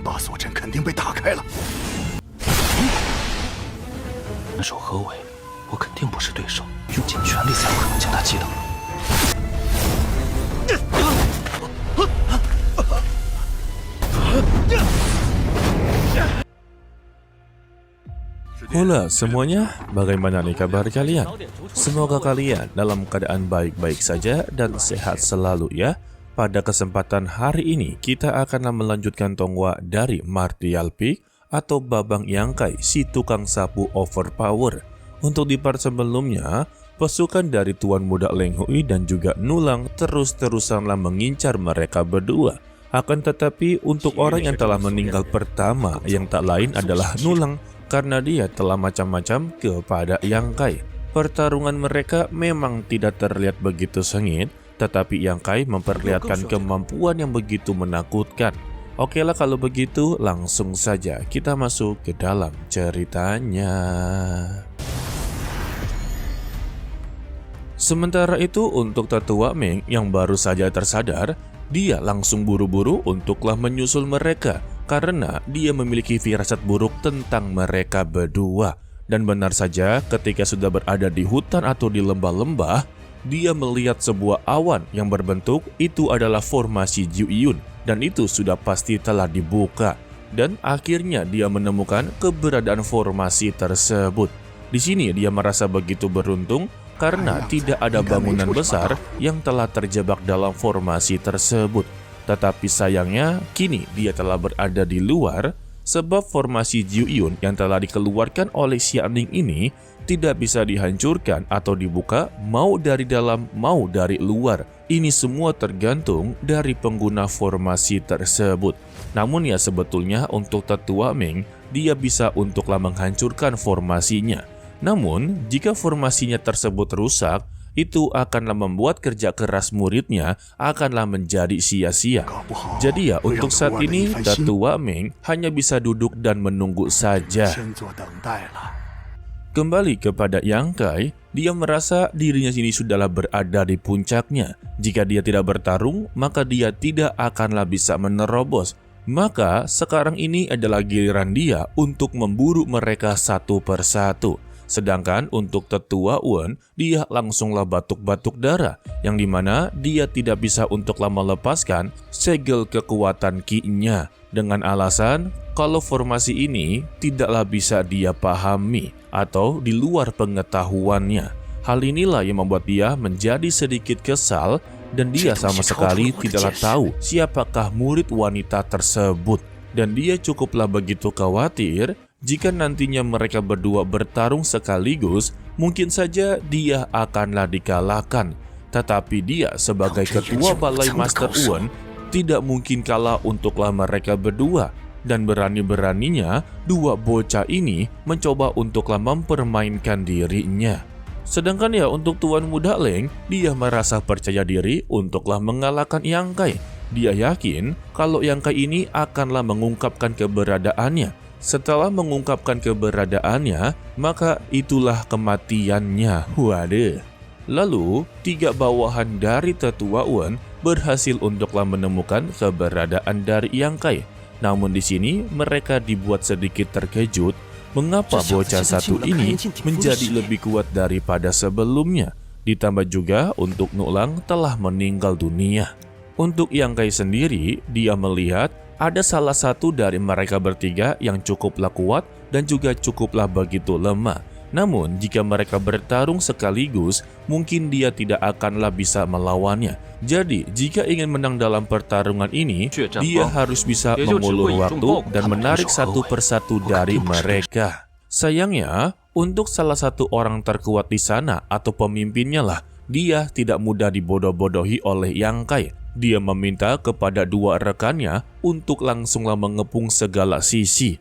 八锁阵肯定被打开了。难守合围，我肯定不是对手，用尽全力才有可能将他击倒。 Halo semuanya, bagaimana nih kabar kalian? Semoga kalian dalam keadaan baik-baik saja dan sehat selalu ya. Pada kesempatan hari ini kita akan melanjutkan tonggua dari Martial Peak atau Babang Yangkai si tukang sapu overpower. Untuk di part sebelumnya, pasukan dari Tuan Muda Leng Hui dan juga Nulang terus-terusanlah mengincar mereka berdua. Akan tetapi untuk orang yang telah meninggal pertama yang tak lain adalah Nulang, karena dia telah macam-macam kepada Yangkai. Pertarungan mereka memang tidak terlihat begitu sengit, tetapi Yangkai memperlihatkan kemampuan yang begitu menakutkan. Oke lah kalau begitu, langsung saja kita masuk ke dalam ceritanya. Sementara itu untuk tetua Meng yang baru saja tersadar, dia langsung buru-buru untuklah menyusul mereka. Karena dia memiliki firasat buruk tentang mereka berdua. Dan benar saja ketika sudah berada di hutan atau di lembah-lembah, dia melihat sebuah awan yang berbentuk itu adalah formasi Jiuyun. Dan itu sudah pasti telah dibuka. Dan akhirnya dia menemukan keberadaan formasi tersebut. Di sini dia merasa begitu beruntung karena tidak ada bangunan besar yang telah terjebak dalam formasi tersebut. Tetapi sayangnya, kini dia telah berada di luar sebab formasi Jiuyun yang telah dikeluarkan oleh Xiaoning ini tidak bisa dihancurkan atau dibuka mau dari dalam mau dari luar. Ini semua tergantung dari pengguna formasi tersebut. Namun ya sebetulnya untuk tetua Meng, dia bisa untuklah menghancurkan formasinya. Namun, jika formasinya tersebut rusak, itu akanlah membuat kerja keras muridnya akanlah menjadi sia-sia. Jadi ya untuk saat ini tetua Meng hanya bisa duduk dan menunggu saja. Kembali kepada Yangkai, dia merasa dirinya sini sudahlah berada di puncaknya. Jika dia tidak bertarung, maka dia tidak akanlah bisa menerobos. Maka sekarang ini adalah giliran dia untuk memburu mereka satu persatu. Sedangkan untuk tetua Wen, dia langsunglah batuk-batuk darah, yang dimana dia tidak bisa untuklah melepaskan segel kekuatan ki-nya, dengan alasan kalau formasi ini tidaklah bisa dia pahami atau di luar pengetahuannya. Hal inilah yang membuat dia menjadi sedikit kesal dan dia sama sekali tidaklah tahu siapakah murid wanita tersebut. Dan dia cukuplah begitu khawatir jika nantinya mereka berdua bertarung sekaligus, mungkin saja dia akanlah dikalahkan. Tetapi dia sebagai ketua Balai Master Wen tidak mungkin kalah untuklah mereka berdua. Dan berani-beraninya dua bocah ini mencoba untuklah mempermainkan dirinya. Sedangkan ya untuk Tuan Muda Leng, dia merasa percaya diri untuklah mengalahkan Yangkai. Dia yakin kalau Yangkai ini akanlah mengungkapkan keberadaannya. Setelah mengungkapkan keberadaannya, maka itulah kematiannya. Waduh. Lalu, tiga bawahan dari tetua Wen berhasil untuklah menemukan keberadaan dari Yangkai. Namun di sini mereka dibuat sedikit terkejut. Mengapa bocah satu ini menjadi lebih kuat daripada sebelumnya? Ditambah juga untuk Nulang telah meninggal dunia. Untuk Yangkai sendiri, dia melihat ada salah satu dari mereka bertiga yang cukuplah kuat dan juga cukuplah begitu lemah. Namun, jika mereka bertarung sekaligus, mungkin dia tidak akanlah bisa melawannya. Jadi, jika ingin menang dalam pertarungan ini, dia harus bisa mengulur waktu dan menarik satu persatu dari mereka. Sayangnya, untuk salah satu orang terkuat di sana atau pemimpinnya lah, dia tidak mudah dibodoh-bodohi oleh Yangkai. Dia meminta kepada dua rekannya untuk langsunglah mengepung segala sisi.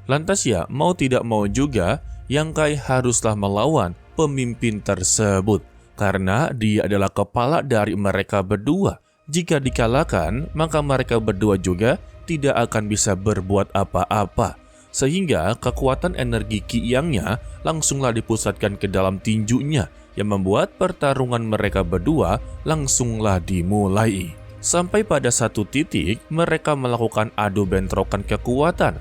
Lantas ya, mau tidak mau juga, Yangkai haruslah melawan pemimpin tersebut. Karena dia adalah kepala dari mereka berdua. Jika dikalahkan, maka mereka berdua juga tidak akan bisa berbuat apa-apa. Sehingga kekuatan energi Ki Yangnya langsunglah dipusatkan ke dalam tinjunya. yang membuat pertarungan mereka berdua langsunglah dimulai. Sampai pada satu titik mereka melakukan adu bentrokan kekuatan.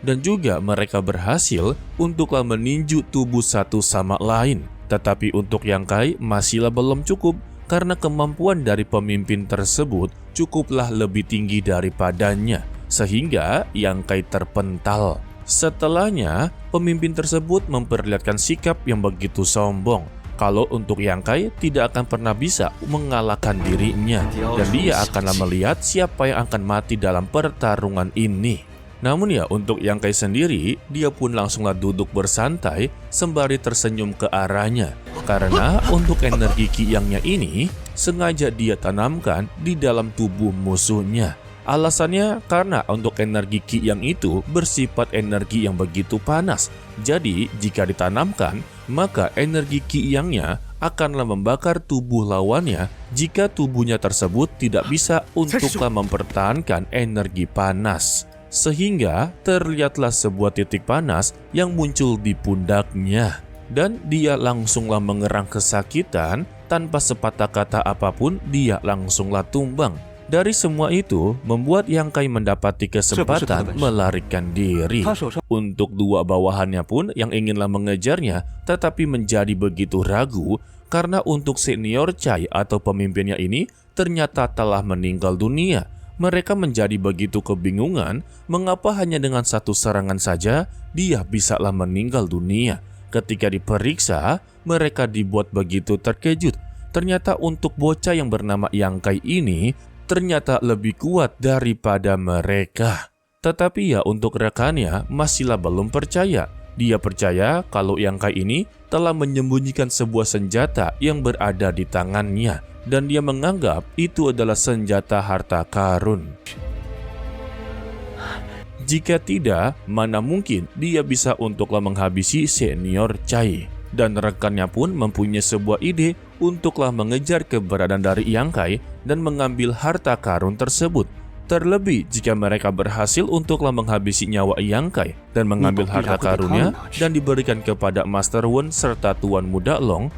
Dan juga mereka berhasil untuklah meninju tubuh satu sama lain. Tetapi untuk Yang Kai masihlah belum cukup karena kemampuan dari pemimpin tersebut cukuplah lebih tinggi daripadanya. Sehingga Yang Kai terpental. Setelahnya, pemimpin tersebut memperlihatkan sikap yang begitu sombong. Kalau untuk Yang Kai tidak akan pernah bisa mengalahkan dirinya. Dan dia akanlah melihat siapa yang akan mati dalam pertarungan ini. Namun ya, untuk Yang Kai sendiri, dia pun langsunglah duduk bersantai sembari tersenyum ke arahnya. Karena untuk energi Ki Yang-nya ini sengaja dia tanamkan di dalam tubuh musuhnya. Alasannya karena untuk energi Ki Yang itu bersifat energi yang begitu panas. Jadi jika ditanamkan, maka energi Ki Yang-nya akanlah membakar tubuh lawannya jika tubuhnya tersebut tidak bisa untuklah mempertahankan energi panas. Sehingga terlihatlah sebuah titik panas yang muncul di pundaknya. Dan dia langsunglah mengerang kesakitan, tanpa sepatah kata apapun dia langsunglah tumbang. Dari semua itu, membuat Yang Kai mendapati kesempatan melarikan diri. Untuk dua bawahannya pun yang inginlah mengejarnya, tetapi menjadi begitu ragu, karena untuk senior Chai atau pemimpinnya ini ternyata telah meninggal dunia. Mereka menjadi begitu kebingungan, mengapa hanya dengan satu serangan saja, dia bisalah meninggal dunia. Ketika diperiksa, mereka dibuat begitu terkejut. Ternyata untuk bocah yang bernama Yang Kai ini, ternyata lebih kuat daripada mereka. Tetapi ya untuk rekannya masihlah belum percaya. Dia percaya kalau Yang Kai ini telah menyembunyikan sebuah senjata yang berada di tangannya. Dan dia menganggap itu adalah senjata harta karun. Jika tidak, mana mungkin dia bisa untuklah menghabisi senior Chai. Dan rekannya pun mempunyai sebuah ide untuklah mengejar keberadaan dari Yang Kai dan mengambil harta karun tersebut. Terlebih jika mereka berhasil untuklah menghabisi nyawa Yang Kai dan mengambil harta karunnya dan diberikan kepada Master Wen serta Tuan Muda Long,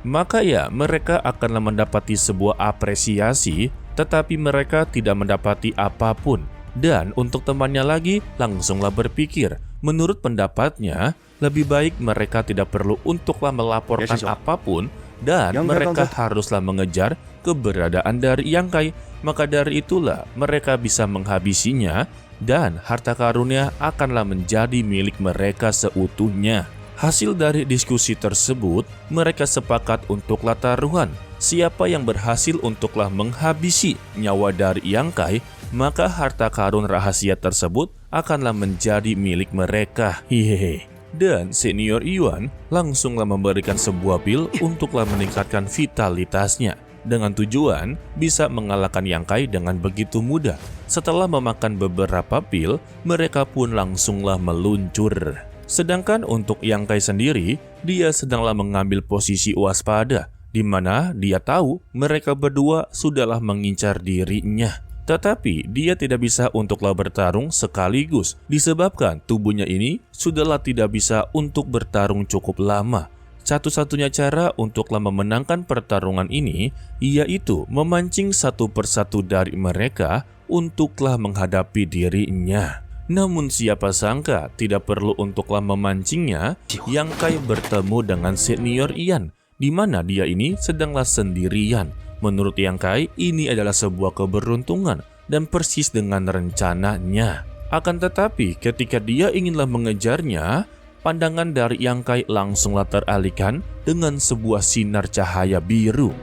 maka ya mereka akanlah mendapati sebuah apresiasi, tetapi mereka tidak mendapati apapun. Dan untuk temannya lagi langsunglah berpikir, menurut pendapatnya lebih baik mereka tidak perlu untuklah melaporkan apapun dan mereka haruslah mengejar keberadaan dari Yang Kai. Maka dari itulah mereka bisa menghabisinya dan harta karunnya akanlah menjadi milik mereka seutuhnya. Hasil dari diskusi tersebut, mereka sepakat untuklah taruhan. Siapa yang berhasil untuklah menghabisi nyawa dari Yang Kai, maka harta karun rahasia tersebut akanlah menjadi milik mereka. Hehehe. Dan senior Yuan langsunglah memberikan sebuah pil untuklah meningkatkan vitalitasnya. Dengan tujuan bisa mengalahkan Yang Kai dengan begitu mudah. Setelah memakan beberapa pil, mereka pun langsunglah meluncur. Sedangkan untuk Yang Kai sendiri, dia sedanglah mengambil posisi waspada, di mana dia tahu mereka berdua sudahlah mengincar dirinya. Tetapi dia tidak bisa untuklah bertarung sekaligus, disebabkan tubuhnya ini sudahlah tidak bisa untuk bertarung cukup lama. Satu-satunya cara untuklah memenangkan pertarungan ini, yaitu memancing satu persatu dari mereka untuklah menghadapi dirinya. Namun siapa sangka tidak perlu untuklah memancingnya, Yang Kai bertemu dengan senior Ian, di mana dia ini sedanglah sendirian. Menurut Yang Kai, ini adalah sebuah keberuntungan dan persis dengan rencananya. Akan tetapi ketika dia inginlah mengejarnya, pandangan dari Yang Kai langsunglah teralihkan dengan sebuah sinar cahaya biru.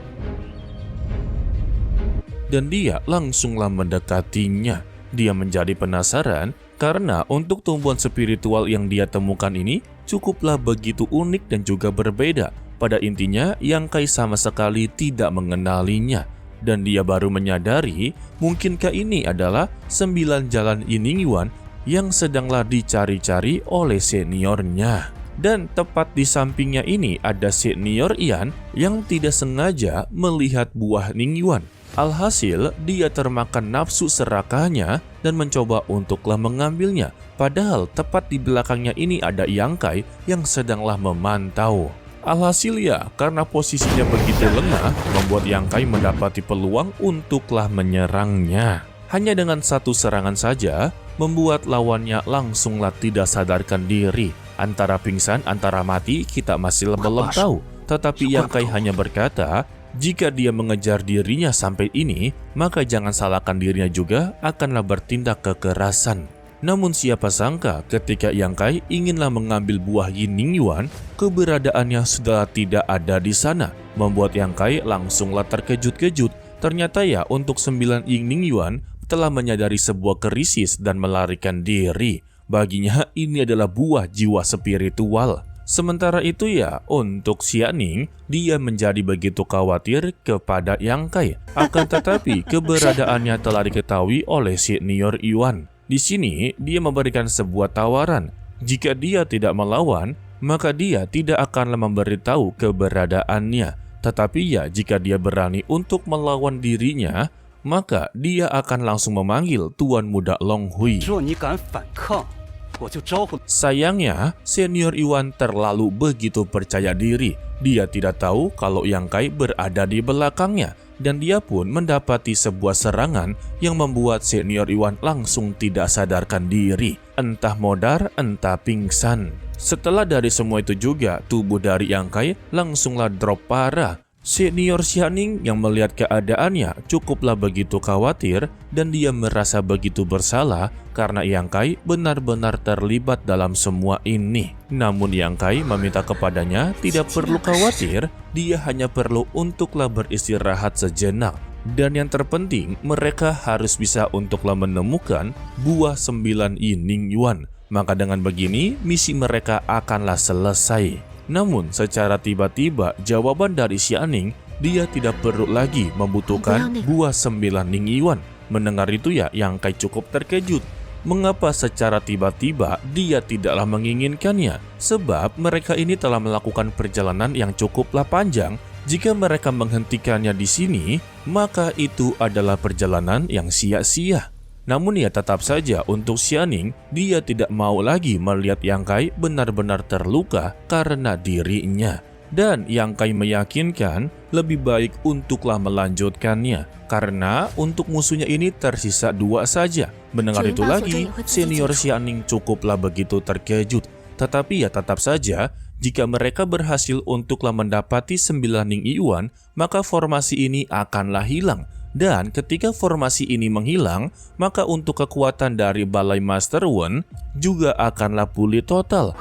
Dan dia langsunglah mendekatinya. Dia menjadi penasaran karena untuk tumbuhan spiritual yang dia temukan ini cukuplah begitu unik dan juga berbeda. Pada intinya, Yang Kai sama sekali tidak mengenalinya. Dan dia baru menyadari mungkinkah ini adalah 9 jalan Yining Yuan yang sedanglah dicari-cari oleh seniornya. Dan tepat di sampingnya ini ada senior Ian yang tidak sengaja melihat buah Ning Yuan. Alhasil dia termakan nafsu serakahnya dan mencoba untuklah mengambilnya. Padahal tepat di belakangnya ini ada Yang Kai yang sedanglah memantau. Alhasil ya, karena posisinya begitu lengah, membuat Yang Kai mendapati peluang untuklah menyerangnya. Hanya dengan satu serangan saja, membuat lawannya langsunglah tidak sadarkan diri. Antara pingsan, antara mati, kita masih belum tahu. Tetapi Yang Kai hanya berkata, jika dia mengejar dirinya sampai ini, maka jangan salahkan dirinya juga akanlah bertindak kekerasan. Namun siapa sangka ketika Yang Kai inginlah mengambil buah Yin Ning Yuan, keberadaannya sudah tidak ada di sana. Membuat Yang Kai langsunglah terkejut-kejut. Ternyata ya untuk 9 Yin Ning Yuan telah menyadari sebuah krisis dan melarikan diri. Baginya ini adalah buah jiwa spiritual. Sementara itu ya untuk Xianing, dia menjadi begitu khawatir kepada Yang Kai. Akan tetapi keberadaannya telah diketahui oleh Senior Yuan. Di sini, dia memberikan sebuah tawaran. Jika dia tidak melawan, maka dia tidak akanlah memberitahu keberadaannya. Tetapi ya, jika dia berani untuk melawan dirinya, maka dia akan langsung memanggil Tuan Muda Long Hui. Sayangnya, Senior Yuan terlalu begitu percaya diri. Dia tidak tahu kalau Yang Kai berada di belakangnya. Dan dia pun mendapati sebuah serangan yang membuat Senior Yuan langsung tidak sadarkan diri. Entah modar, entah pingsan. Setelah dari semua itu juga, tubuh dari Yang Kai langsunglah drop parah. Senior Xianing yang melihat keadaannya cukuplah begitu khawatir dan dia merasa begitu bersalah karena Yang Kai benar-benar terlibat dalam semua ini. Namun Yang Kai meminta kepadanya tidak perlu khawatir, dia hanya perlu untuklah beristirahat sejenak. Dan yang terpenting, mereka harus bisa untuklah menemukan buah 9 Yin Ning Yuan. Maka dengan begini, misi mereka akanlah selesai. Namun secara tiba-tiba jawaban dari Xianing, dia tidak perlu lagi membutuhkan buah 9 Ning Yuan. Mendengar itu ya Yang Kai cukup terkejut. Mengapa secara tiba-tiba dia tidaklah menginginkannya? Sebab mereka ini telah melakukan perjalanan yang cukuplah panjang. Jika mereka menghentikannya di sini, maka itu adalah perjalanan yang sia-sia. Namun ya tetap saja untuk Xianing, dia tidak mau lagi melihat Yang Kai benar-benar terluka karena dirinya. Dan Yang Kai meyakinkan lebih baik untuklah melanjutkannya. Karena untuk musuhnya ini tersisa 2 saja. Mendengar itu lagi, Senior Xianing cukuplah begitu terkejut. Tetapi ya tetap saja, jika mereka berhasil untuklah mendapati 9 Ning Yuan, maka formasi ini akanlah hilang. Dan ketika formasi ini menghilang, maka untuk kekuatan dari Balai Master Wen juga akanlah pulih total.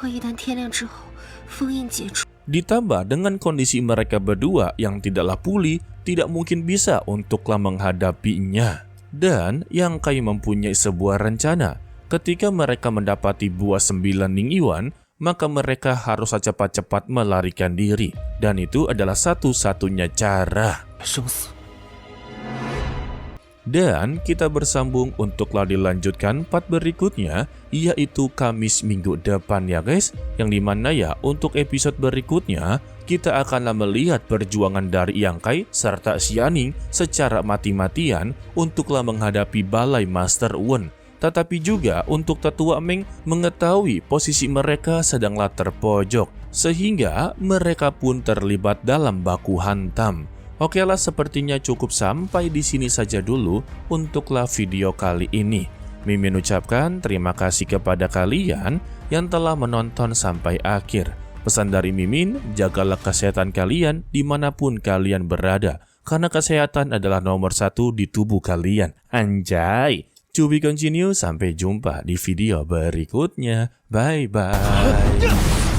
Ditambah dengan kondisi mereka berdua yang tidaklah pulih, tidak mungkin bisa untuklah menghadapinya. Dan Yang Kai mempunyai sebuah rencana. Ketika mereka mendapati buah 9 Ning Yuan, maka mereka harus cepat-cepat melarikan diri. Dan itu adalah satu-satunya cara. Dan kita bersambung untuklah dilanjutkan part berikutnya, yaitu Kamis minggu depan ya guys. Yang dimana ya untuk episode berikutnya kita akanlah melihat perjuangan dari Yang Kai serta Xianing secara mati-matian untuklah menghadapi Balai Master Wen. Tetapi juga untuk Tetua Meng mengetahui posisi mereka sedanglah terpojok, sehingga mereka pun terlibat dalam baku hantam. Oke lah, sepertinya cukup sampai di sini saja dulu untuklah video kali ini. Mimin ucapkan terima kasih kepada kalian yang telah menonton sampai akhir. Pesan dari Mimin, jagalah kesehatan kalian dimanapun kalian berada, karena kesehatan adalah nomor 1 di tubuh kalian. Anjay! To be continue, sampai jumpa di video berikutnya. Bye-bye.